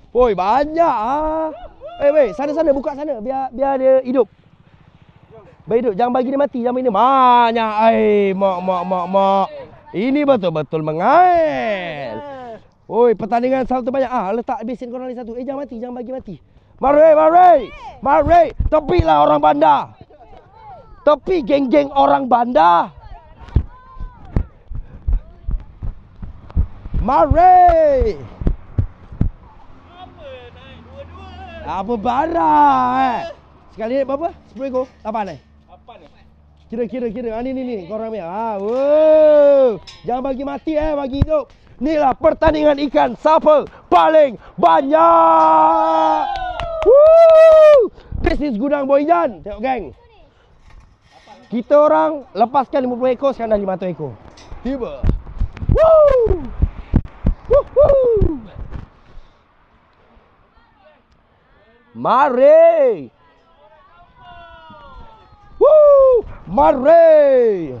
Woi, banyak ah. Weh, sana buka sana biar dia hidup. Biar hidup, jangan bagi dia mati, jangan bagi dia banyak. Mak. Ini betul-betul mengail. Woi, pertandingan satu banyak. Letak besin korang lagi satu. Jangan mati, jangan bagi mati. Mari. Tepilah orang bandar. Tepi geng-geng orang bandar. Mari. Apa barang sekali ni berapa? 10 ekor? 8 eh? 8 ni. Kira. Ni korang punya. Wow. Jangan bagi mati bagi hidup. Inilah pertandingan ikan siapa paling banyak. Woo! This is Gudang Boyjan. Tengok geng. Kita orang lepaskan 50 ekor, sekarang dah 500 ekor. Tiba. Woo! Woohoo! Mari. Woo! Mari.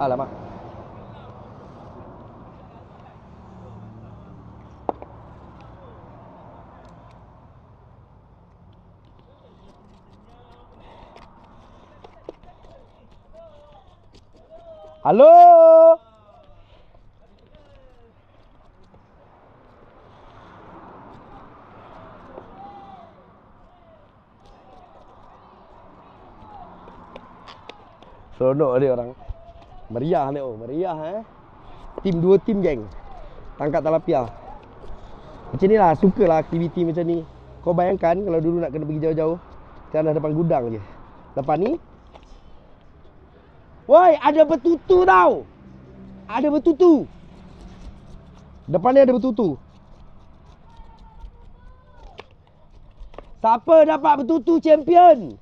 Alamak. Halo. Seronok dia orang. Meriah ni, meriah Tim 2 tim geng. Tangkap tilapia. Macam ni lah, sukalah aktiviti macam ni. Kau bayangkan kalau dulu nak kena pergi jauh-jauh, sekarang dah depan gudang je. Lepas ni, woi, ada betutu tau. Ada betutu. Depan ni ada betutu. Siapa dapat betutu champion?